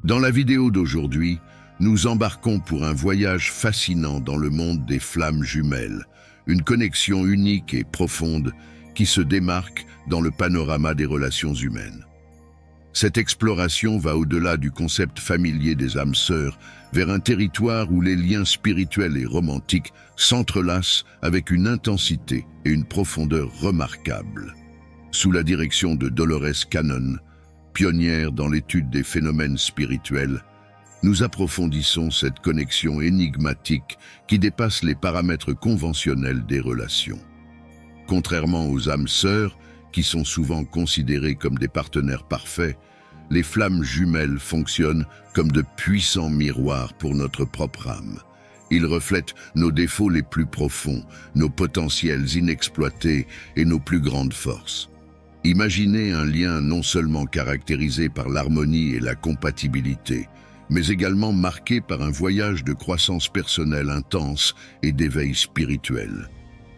Dans la vidéo d'aujourd'hui, nous embarquons pour un voyage fascinant dans le monde des flammes jumelles, une connexion unique et profonde qui se démarque dans le panorama des relations humaines. Cette exploration va au-delà du concept familier des âmes sœurs vers un territoire où les liens spirituels et romantiques s'entrelacent avec une intensité et une profondeur remarquables. Sous la direction de Dolores Cannon, pionnière dans l'étude des phénomènes spirituels, nous approfondissons cette connexion énigmatique qui dépasse les paramètres conventionnels des relations. Contrairement aux âmes sœurs, qui sont souvent considérées comme des partenaires parfaits, les flammes jumelles fonctionnent comme de puissants miroirs pour notre propre âme. Ils reflètent nos défauts les plus profonds, nos potentiels inexploités et nos plus grandes forces. Imaginez un lien non seulement caractérisé par l'harmonie et la compatibilité, mais également marqué par un voyage de croissance personnelle intense et d'éveil spirituel.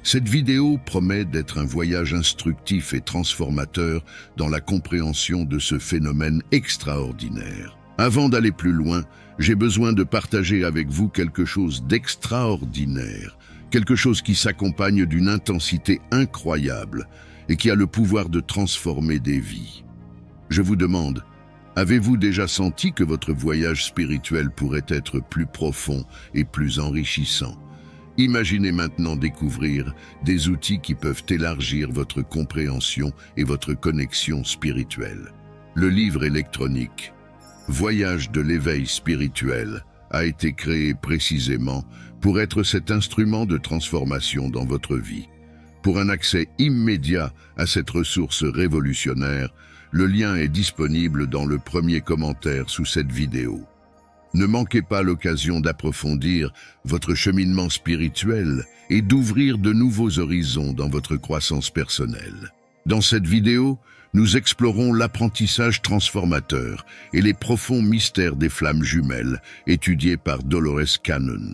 Cette vidéo promet d'être un voyage instructif et transformateur dans la compréhension de ce phénomène extraordinaire. Avant d'aller plus loin, j'ai besoin de partager avec vous quelque chose d'extraordinaire, quelque chose qui s'accompagne d'une intensité incroyable et qui a le pouvoir de transformer des vies. Je vous demande, avez-vous déjà senti que votre voyage spirituel pourrait être plus profond et plus enrichissant? Imaginez maintenant découvrir des outils qui peuvent élargir votre compréhension et votre connexion spirituelle. Le livre électronique « Voyage de l'éveil spirituel » a été créé précisément pour être cet instrument de transformation dans votre vie. Pour un accès immédiat à cette ressource révolutionnaire, le lien est disponible dans le premier commentaire sous cette vidéo. Ne manquez pas l'occasion d'approfondir votre cheminement spirituel et d'ouvrir de nouveaux horizons dans votre croissance personnelle. Dans cette vidéo, nous explorons l'apprentissage transformateur et les profonds mystères des flammes jumelles étudiés par Dolores Cannon.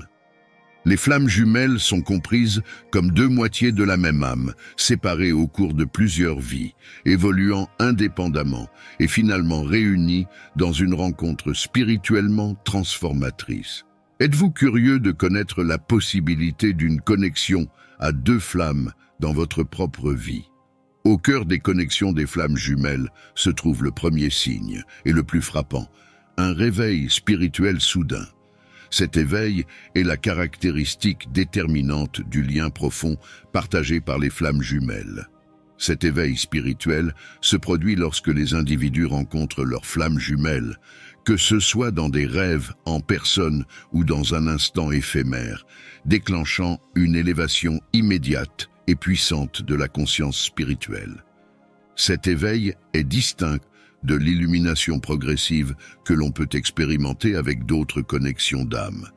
Les flammes jumelles sont comprises comme deux moitiés de la même âme, séparées au cours de plusieurs vies, évoluant indépendamment et finalement réunies dans une rencontre spirituellement transformatrice. Êtes-vous curieux de connaître la possibilité d'une connexion à deux flammes dans votre propre vie? Au cœur des connexions des flammes jumelles se trouve le premier signe, et le plus frappant, un réveil spirituel soudain. Cet éveil est la caractéristique déterminante du lien profond partagé par les flammes jumelles. Cet éveil spirituel se produit lorsque les individus rencontrent leurs flammes jumelles, que ce soit dans des rêves, en personne ou dans un instant éphémère, déclenchant une élévation immédiate et puissante de la conscience spirituelle. Cet éveil est distinct de l'illumination progressive que l'on peut expérimenter avec d'autres connexions d'âme,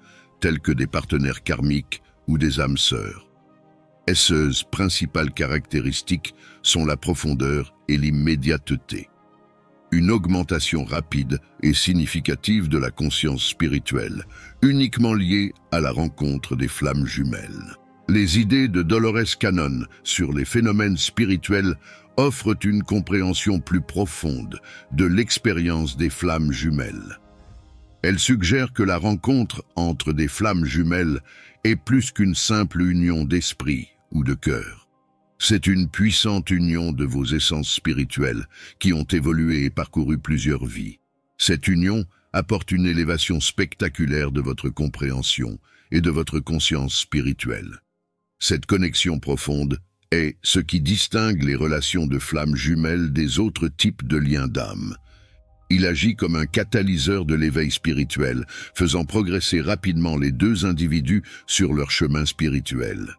telles que des partenaires karmiques ou des âmes sœurs. Ces principales caractéristiques sont la profondeur et l'immédiateté. Une augmentation rapide et significative de la conscience spirituelle, uniquement liée à la rencontre des flammes jumelles. Les idées de Dolores Cannon sur les phénomènes spirituels offrent une compréhension plus profonde de l'expérience des flammes jumelles. Elle suggère que la rencontre entre des flammes jumelles est plus qu'une simple union d'esprit ou de cœur. C'est une puissante union de vos essences spirituelles qui ont évolué et parcouru plusieurs vies. Cette union apporte une élévation spectaculaire de votre compréhension et de votre conscience spirituelle. Cette connexion profonde est ce qui distingue les relations de flammes jumelles des autres types de liens d'âme. Il agit comme un catalyseur de l'éveil spirituel, faisant progresser rapidement les deux individus sur leur chemin spirituel.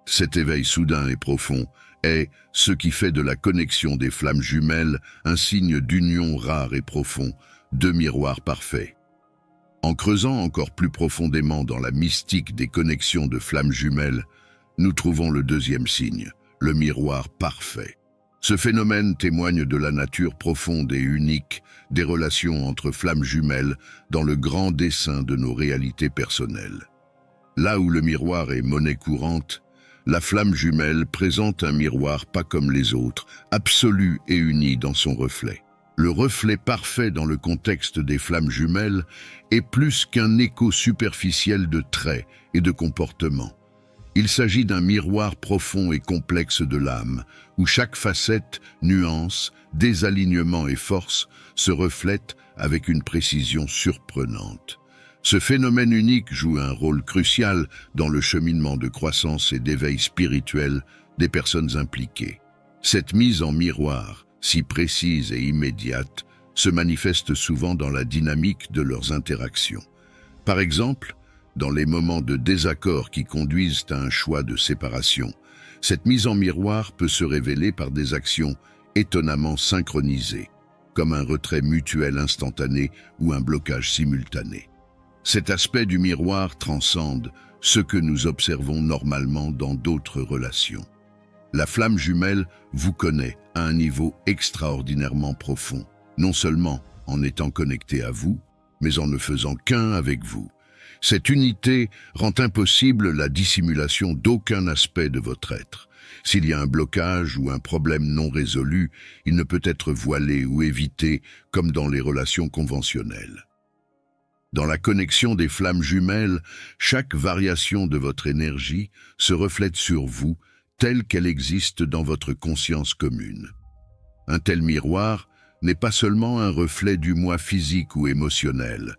Cet éveil soudain et profond est ce qui fait de la connexion des flammes jumelles un signe d'union rare et profond, de miroirs parfaits. En creusant encore plus profondément dans la mystique des connexions de flammes jumelles, nous trouvons le deuxième signe, le miroir parfait. Ce phénomène témoigne de la nature profonde et unique des relations entre flammes jumelles dans le grand dessein de nos réalités personnelles. Là où le miroir est monnaie courante, la flamme jumelle présente un miroir pas comme les autres, absolu et uni dans son reflet. Le reflet parfait dans le contexte des flammes jumelles est plus qu'un écho superficiel de traits et de comportements. Il s'agit d'un miroir profond et complexe de l'âme, où chaque facette, nuance, désalignement et force se reflètent avec une précision surprenante. Ce phénomène unique joue un rôle crucial dans le cheminement de croissance et d'éveil spirituel des personnes impliquées. Cette mise en miroir, si précise et immédiate, se manifeste souvent dans la dynamique de leurs interactions. Par exemple, dans les moments de désaccord qui conduisent à un choix de séparation, cette mise en miroir peut se révéler par des actions étonnamment synchronisées, comme un retrait mutuel instantané ou un blocage simultané. Cet aspect du miroir transcende ce que nous observons normalement dans d'autres relations. La flamme jumelle vous connaît à un niveau extraordinairement profond, non seulement en étant connectée à vous, mais en ne faisant qu'un avec vous. Cette unité rend impossible la dissimulation d'aucun aspect de votre être. S'il y a un blocage ou un problème non résolu, il ne peut être voilé ou évité comme dans les relations conventionnelles. Dans la connexion des flammes jumelles, chaque variation de votre énergie se reflète sur vous telle qu'elle existe dans votre conscience commune. Un tel miroir n'est pas seulement un reflet du moi physique ou émotionnel,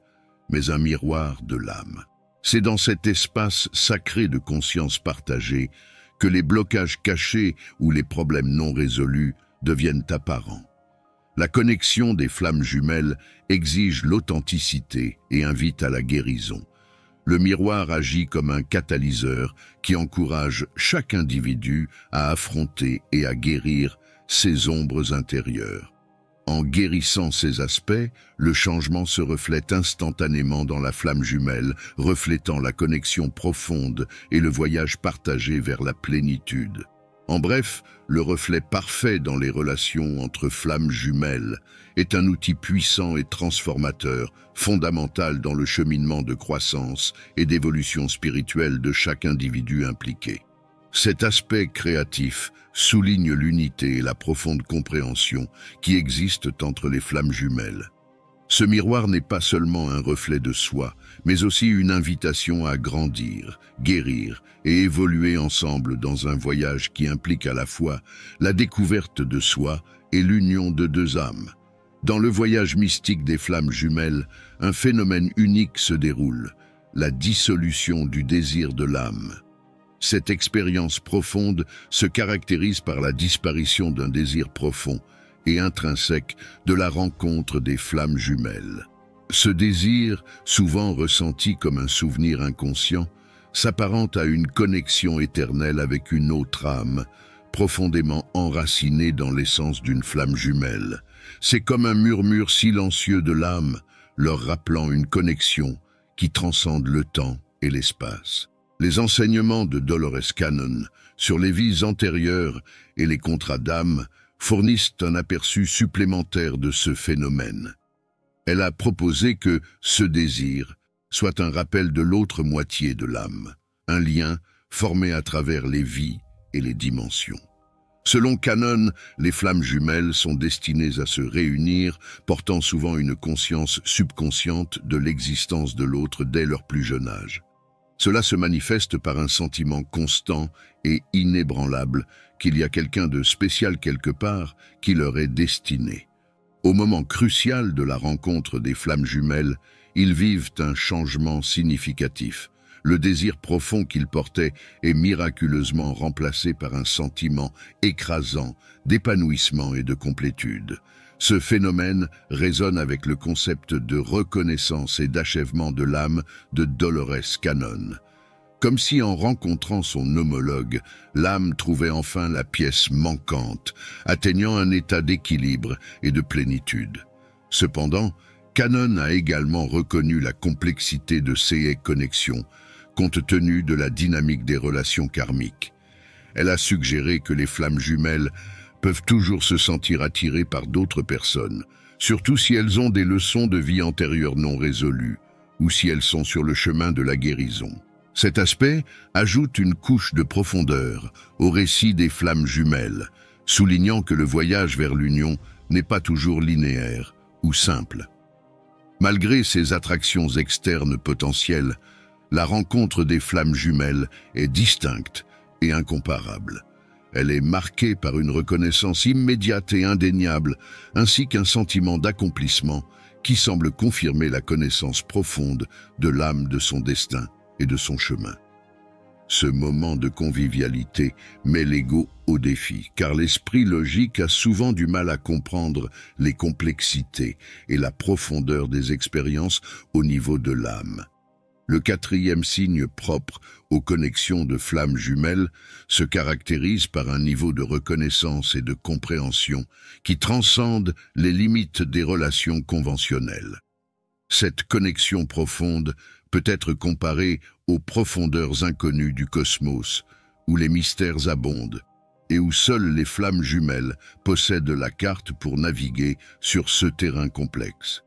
mais un miroir de l'âme. C'est dans cet espace sacré de conscience partagée que les blocages cachés ou les problèmes non résolus deviennent apparents. La connexion des flammes jumelles exige l'authenticité et invite à la guérison. Le miroir agit comme un catalyseur qui encourage chaque individu à affronter et à guérir ses ombres intérieures. En guérissant ces aspects, le changement se reflète instantanément dans la flamme jumelle, reflétant la connexion profonde et le voyage partagé vers la plénitude. En bref, le reflet parfait dans les relations entre flammes jumelles est un outil puissant et transformateur, fondamental dans le cheminement de croissance et d'évolution spirituelle de chaque individu impliqué. Cet aspect créatif souligne l'unité et la profonde compréhension qui existent entre les flammes jumelles. Ce miroir n'est pas seulement un reflet de soi, mais aussi une invitation à grandir, guérir et évoluer ensemble dans un voyage qui implique à la fois la découverte de soi et l'union de deux âmes. Dans le voyage mystique des flammes jumelles, un phénomène unique se déroule, la dissolution du désir de l'âme. Cette expérience profonde se caractérise par la disparition d'un désir profond et intrinsèque de la rencontre des flammes jumelles. Ce désir, souvent ressenti comme un souvenir inconscient, s'apparente à une connexion éternelle avec une autre âme, profondément enracinée dans l'essence d'une flamme jumelle. C'est comme un murmure silencieux de l'âme, leur rappelant une connexion qui transcende le temps et l'espace. Les enseignements de Dolores Cannon sur les vies antérieures et les contrats d'âme fournissent un aperçu supplémentaire de ce phénomène. Elle a proposé que ce désir soit un rappel de l'autre moitié de l'âme, un lien formé à travers les vies et les dimensions. Selon Cannon, les flammes jumelles sont destinées à se réunir, portant souvent une conscience subconsciente de l'existence de l'autre dès leur plus jeune âge. Cela se manifeste par un sentiment constant et inébranlable qu'il y a quelqu'un de spécial quelque part qui leur est destiné. Au moment crucial de la rencontre des flammes jumelles, ils vivent un changement significatif. Le désir profond qu'ils portaient est miraculeusement remplacé par un sentiment écrasant d'épanouissement et de complétude. Ce phénomène résonne avec le concept de reconnaissance et d'achèvement de l'âme de Dolores Cannon. Comme si en rencontrant son homologue, l'âme trouvait enfin la pièce manquante, atteignant un état d'équilibre et de plénitude. Cependant, Cannon a également reconnu la complexité de ces connexions, compte tenu de la dynamique des relations karmiques. Elle a suggéré que les flammes jumelles peuvent toujours se sentir attirées par d'autres personnes, surtout si elles ont des leçons de vie antérieure non résolues, ou si elles sont sur le chemin de la guérison. Cet aspect ajoute une couche de profondeur au récit des flammes jumelles, soulignant que le voyage vers l'union n'est pas toujours linéaire ou simple. Malgré ces attractions externes potentielles, la rencontre des flammes jumelles est distincte et incomparable. Elle est marquée par une reconnaissance immédiate et indéniable, ainsi qu'un sentiment d'accomplissement qui semble confirmer la connaissance profonde de l'âme de son destin et de son chemin. Ce moment de convivialité met l'ego au défi, car l'esprit logique a souvent du mal à comprendre les complexités et la profondeur des expériences au niveau de l'âme. Le quatrième signe propre aux connexions de flammes jumelles se caractérise par un niveau de reconnaissance et de compréhension qui transcende les limites des relations conventionnelles. Cette connexion profonde peut être comparée aux profondeurs inconnues du cosmos, où les mystères abondent et où seules les flammes jumelles possèdent la carte pour naviguer sur ce terrain complexe.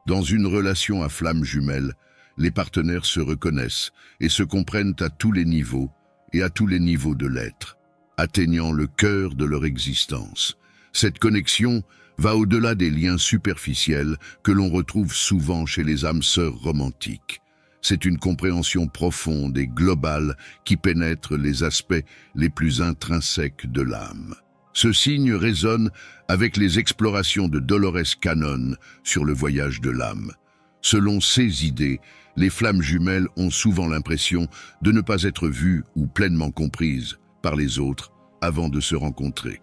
Dans une relation à flammes jumelles, les partenaires se reconnaissent et se comprennent à tous les niveaux et à tous les niveaux de l'être, atteignant le cœur de leur existence. Cette connexion va au-delà des liens superficiels que l'on retrouve souvent chez les âmes sœurs romantiques. C'est une compréhension profonde et globale qui pénètre les aspects les plus intrinsèques de l'âme. Ce signe résonne avec les explorations de Dolores Cannon sur le voyage de l'âme. Selon ses idées, les flammes jumelles ont souvent l'impression de ne pas être vues ou pleinement comprises par les autres avant de se rencontrer.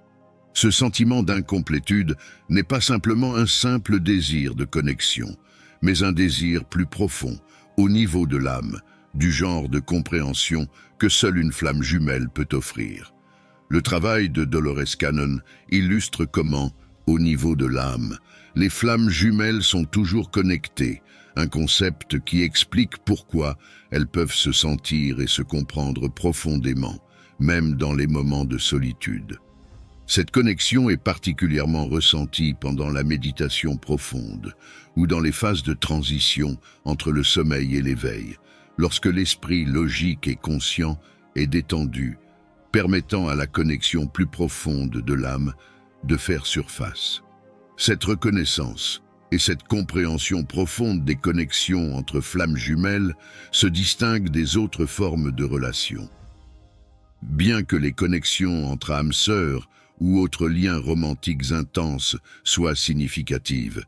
Ce sentiment d'incomplétude n'est pas simplement un simple désir de connexion, mais un désir plus profond, au niveau de l'âme, du genre de compréhension que seule une flamme jumelle peut offrir. Le travail de Dolores Cannon illustre comment, au niveau de l'âme, les flammes jumelles sont toujours connectées, un concept qui explique pourquoi elles peuvent se sentir et se comprendre profondément, même dans les moments de solitude. Cette connexion est particulièrement ressentie pendant la méditation profonde ou dans les phases de transition entre le sommeil et l'éveil, lorsque l'esprit logique et conscient est détendu, permettant à la connexion plus profonde de l'âme de faire surface. Cette reconnaissance et cette compréhension profonde des connexions entre flammes jumelles se distinguent des autres formes de relations. Bien que les connexions entre âmes sœurs ou autres liens romantiques intenses soient significatives,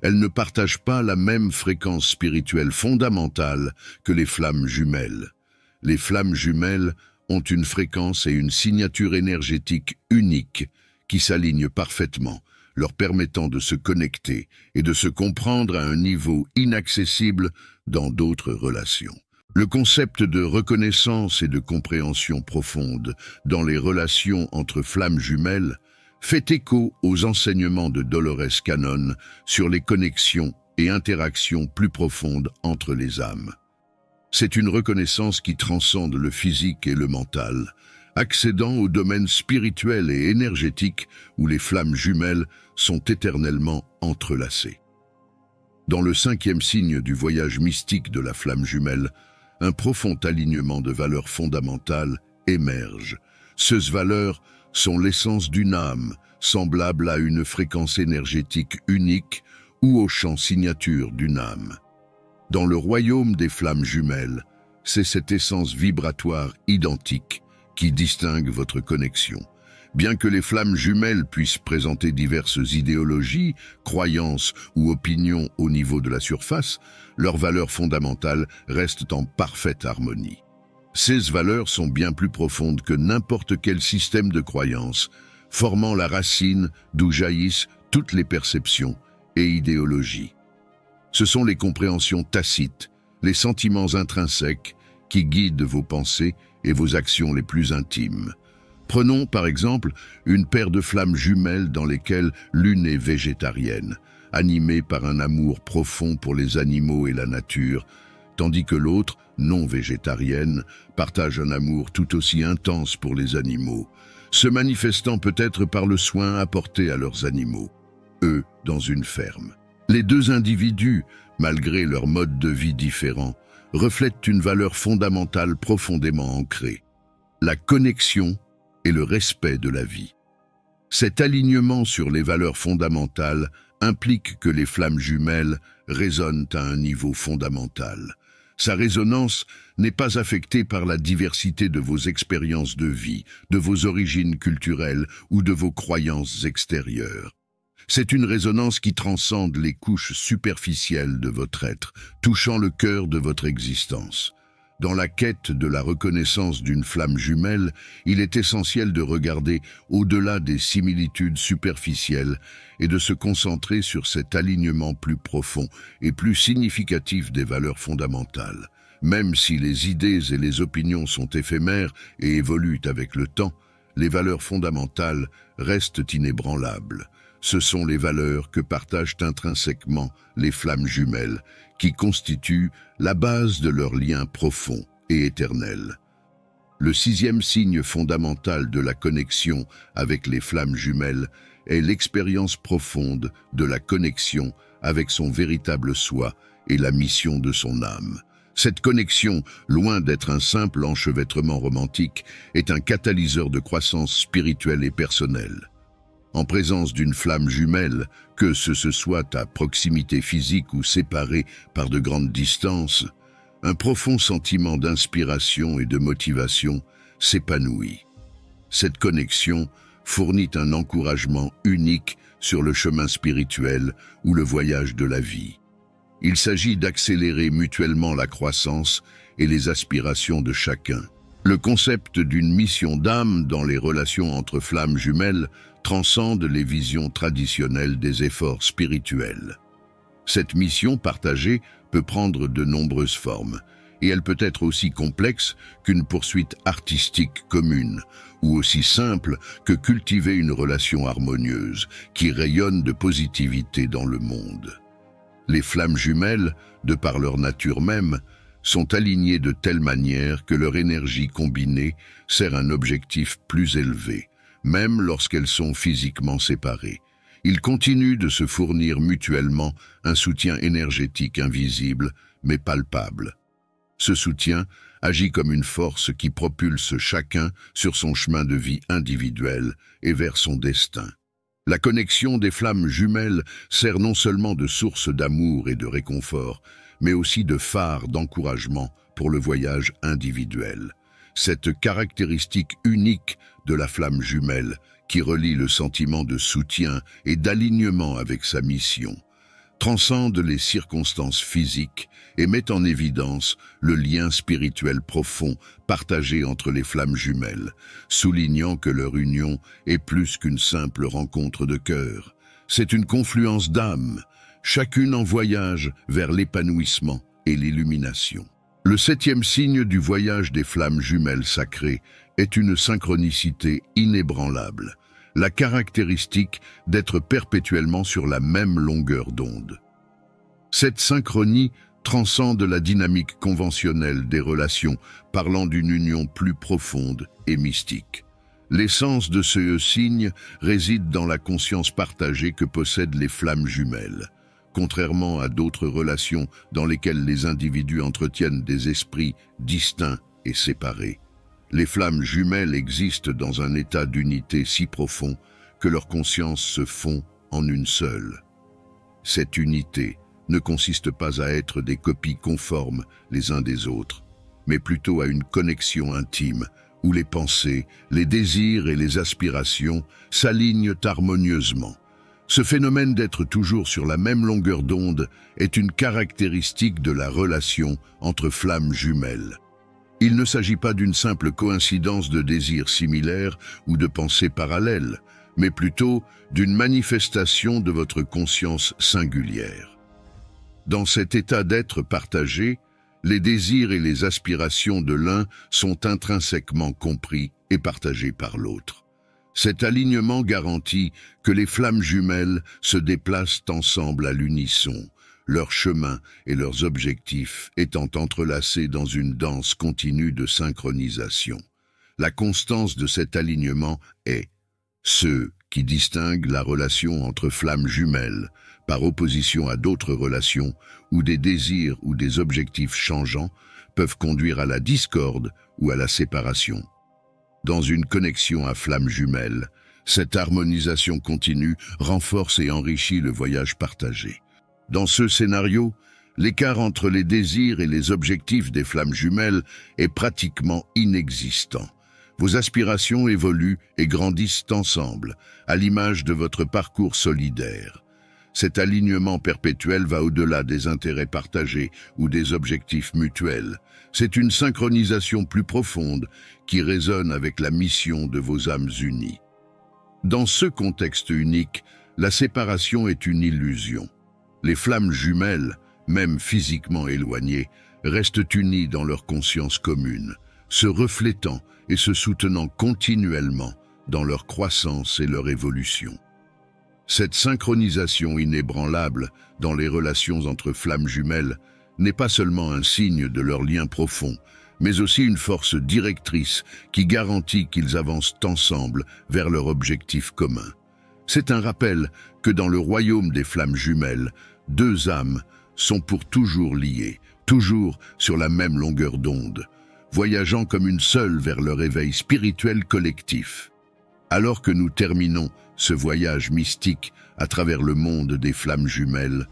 elles ne partagent pas la même fréquence spirituelle fondamentale que les flammes jumelles. Les flammes jumelles ont une fréquence et une signature énergétique unique qui s'alignent parfaitement, leur permettant de se connecter et de se comprendre à un niveau inaccessible dans d'autres relations. Le concept de reconnaissance et de compréhension profonde dans les relations entre flammes jumelles fait écho aux enseignements de Dolores Cannon sur les connexions et interactions plus profondes entre les âmes. C'est une reconnaissance qui transcende le physique et le mental, accédant au domaine spirituel et énergétique où les flammes jumelles sont éternellement entrelacées. Dans le cinquième signe du voyage mystique de la flamme jumelle, un profond alignement de valeurs fondamentales émerge. Ces valeurs sont l'essence d'une âme, semblable à une fréquence énergétique unique ou au champ signature d'une âme. Dans le royaume des flammes jumelles, c'est cette essence vibratoire identique qui distingue votre connexion. Bien que les flammes jumelles puissent présenter diverses idéologies, croyances ou opinions au niveau de la surface, leurs valeurs fondamentales restent en parfaite harmonie. Ces valeurs sont bien plus profondes que n'importe quel système de croyances, formant la racine d'où jaillissent toutes les perceptions et idéologies. Ce sont les compréhensions tacites, les sentiments intrinsèques qui guident vos pensées et vos actions les plus intimes. Prenons par exemple une paire de flammes jumelles dans lesquelles l'une est végétarienne, animée par un amour profond pour les animaux et la nature, tandis que l'autre, non végétarienne, partage un amour tout aussi intense pour les animaux, se manifestant peut-être par le soin apporté à leurs animaux, eux dans une ferme. Les deux individus, malgré leur mode de vie différent, reflètent une valeur fondamentale profondément ancrée, la connexion et le respect de la vie. Cet alignement sur les valeurs fondamentales implique que les flammes jumelles résonnent à un niveau fondamental. Sa résonance n'est pas affectée par la diversité de vos expériences de vie, de vos origines culturelles ou de vos croyances extérieures. C'est une résonance qui transcende les couches superficielles de votre être, touchant le cœur de votre existence. Dans la quête de la reconnaissance d'une flamme jumelle, il est essentiel de regarder au-delà des similitudes superficielles et de se concentrer sur cet alignement plus profond et plus significatif des valeurs fondamentales. Même si les idées et les opinions sont éphémères et évoluent avec le temps, les valeurs fondamentales restent inébranlables. Ce sont les valeurs que partagent intrinsèquement les flammes jumelles, qui constituent la base de leur lien profond et éternel. Le sixième signe fondamental de la connexion avec les flammes jumelles est l'expérience profonde de la connexion avec son véritable soi et la mission de son âme. Cette connexion, loin d'être un simple enchevêtrement romantique, est un catalyseur de croissance spirituelle et personnelle. En présence d'une flamme jumelle, que ce soit à proximité physique ou séparée par de grandes distances, un profond sentiment d'inspiration et de motivation s'épanouit. Cette connexion fournit un encouragement unique sur le chemin spirituel ou le voyage de la vie. Il s'agit d'accélérer mutuellement la croissance et les aspirations de chacun. Le concept d'une mission d'âme dans les relations entre flammes jumelles transcende les visions traditionnelles des efforts spirituels. Cette mission partagée peut prendre de nombreuses formes, et elle peut être aussi complexe qu'une poursuite artistique commune, ou aussi simple que cultiver une relation harmonieuse qui rayonne de positivité dans le monde. Les flammes jumelles, de par leur nature même, sont alignées de telle manière que leur énergie combinée sert un objectif plus élevé, même lorsqu'elles sont physiquement séparées. Ils continuent de se fournir mutuellement un soutien énergétique invisible, mais palpable. Ce soutien agit comme une force qui propulse chacun sur son chemin de vie individuel et vers son destin. La connexion des flammes jumelles sert non seulement de source d'amour et de réconfort, mais aussi de phare d'encouragement pour le voyage individuel. Cette caractéristique unique de la flamme jumelle, qui relie le sentiment de soutien et d'alignement avec sa mission, transcende les circonstances physiques et met en évidence le lien spirituel profond partagé entre les flammes jumelles, soulignant que leur union est plus qu'une simple rencontre de cœur. C'est une confluence d'âmes, chacune en voyage vers l'épanouissement et l'illumination. Le septième signe du voyage des flammes jumelles sacrées est une synchronicité inébranlable, la caractéristique d'être perpétuellement sur la même longueur d'onde. Cette synchronie transcende la dynamique conventionnelle des relations, parlant d'une union plus profonde et mystique. L'essence de ce signe réside dans la conscience partagée que possèdent les flammes jumelles. Contrairement à d'autres relations dans lesquelles les individus entretiennent des esprits distincts et séparés, les flammes jumelles existent dans un état d'unité si profond que leurs consciences se font en une seule. Cette unité ne consiste pas à être des copies conformes les uns des autres, mais plutôt à une connexion intime où les pensées, les désirs et les aspirations s'alignent harmonieusement. Ce phénomène d'être toujours sur la même longueur d'onde est une caractéristique de la relation entre flammes jumelles. Il ne s'agit pas d'une simple coïncidence de désirs similaires ou de pensées parallèles, mais plutôt d'une manifestation de votre conscience singulière. Dans cet état d'être partagé, les désirs et les aspirations de l'un sont intrinsèquement compris et partagés par l'autre. Cet alignement garantit que les flammes jumelles se déplacent ensemble à l'unisson, leurs chemins et leurs objectifs étant entrelacés dans une danse continue de synchronisation. La constance de cet alignement est ce qui distingue la relation entre flammes jumelles, par opposition à d'autres relations où des désirs ou des objectifs changeants peuvent conduire à la discorde ou à la séparation. Dans une connexion à flammes jumelles, Cette harmonisation continue renforce et enrichit le voyage partagé. Dans ce scénario, l'écart entre les désirs et les objectifs des flammes jumelles est pratiquement inexistant. Vos aspirations évoluent et grandissent ensemble, à l'image de votre parcours solidaire. Cet alignement perpétuel va au-delà des intérêts partagés ou des objectifs mutuels. C'est une synchronisation plus profonde qui résonne avec la mission de vos âmes unies. Dans ce contexte unique, la séparation est une illusion. Les flammes jumelles, même physiquement éloignées, restent unies dans leur conscience commune, se reflétant et se soutenant continuellement dans leur croissance et leur évolution. Cette synchronisation inébranlable dans les relations entre flammes jumelles n'est pas seulement un signe de leur lien profond, mais aussi une force directrice qui garantit qu'ils avancent ensemble vers leur objectif commun. C'est un rappel que dans le royaume des flammes jumelles, deux âmes sont pour toujours liées, toujours sur la même longueur d'onde, voyageant comme une seule vers leur éveil spirituel collectif. Alors que nous terminons ce voyage mystique à travers le monde des flammes jumelles,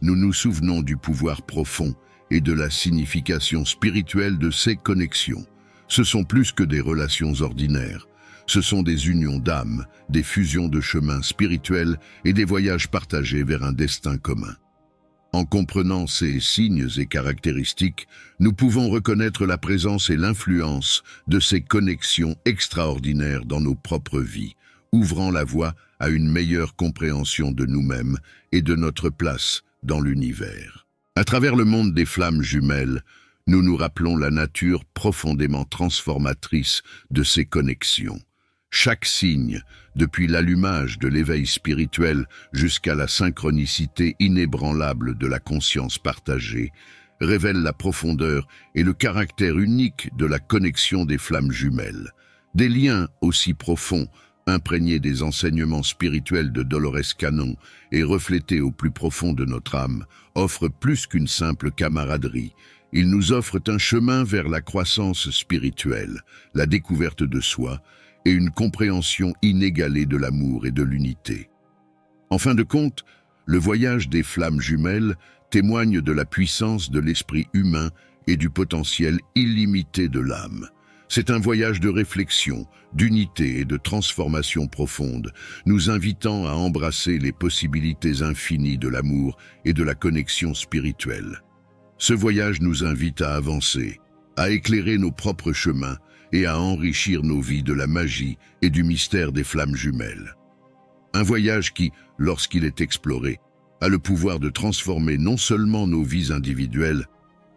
nous nous souvenons du pouvoir profond et de la signification spirituelle de ces connexions. Ce sont plus que des relations ordinaires. Ce sont des unions d'âmes, des fusions de chemins spirituels et des voyages partagés vers un destin commun. En comprenant ces signes et caractéristiques, nous pouvons reconnaître la présence et l'influence de ces connexions extraordinaires dans nos propres vies, ouvrant la voie à une meilleure compréhension de nous-mêmes et de notre place dans l'univers. À travers le monde des flammes jumelles, nous nous rappelons la nature profondément transformatrice de ces connexions. Chaque signe, depuis l'allumage de l'éveil spirituel jusqu'à la synchronicité inébranlable de la conscience partagée, révèle la profondeur et le caractère unique de la connexion des flammes jumelles. Des liens aussi profonds, imprégnés des enseignements spirituels de Dolores Cannon et reflétés au plus profond de notre âme, offrent plus qu'une simple camaraderie. Ils nous offrent un chemin vers la croissance spirituelle, la découverte de soi et une compréhension inégalée de l'amour et de l'unité. En fin de compte, le voyage des flammes jumelles témoigne de la puissance de l'esprit humain et du potentiel illimité de l'âme. C'est un voyage de réflexion, d'unité et de transformation profonde, nous invitant à embrasser les possibilités infinies de l'amour et de la connexion spirituelle. Ce voyage nous invite à avancer, à éclairer nos propres chemins et à enrichir nos vies de la magie et du mystère des flammes jumelles. Un voyage qui, lorsqu'il est exploré, a le pouvoir de transformer non seulement nos vies individuelles,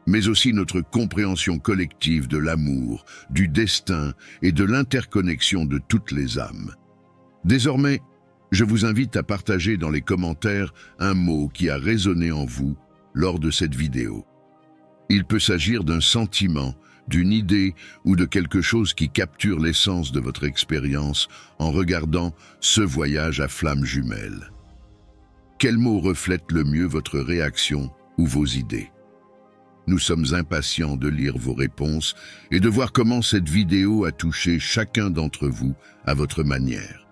mais aussi notre compréhension collective de l'amour, du destin et de l'interconnexion de toutes les âmes. Désormais, je vous invite à partager dans les commentaires un mot qui a résonné en vous lors de cette vidéo. Il peut s'agir d'un sentiment, d'une idée ou de quelque chose qui capture l'essence de votre expérience en regardant ce voyage à flammes jumelles. Quel mot reflète le mieux votre réaction ou vos idées? Nous sommes impatients de lire vos réponses et de voir comment cette vidéo a touché chacun d'entre vous à votre manière.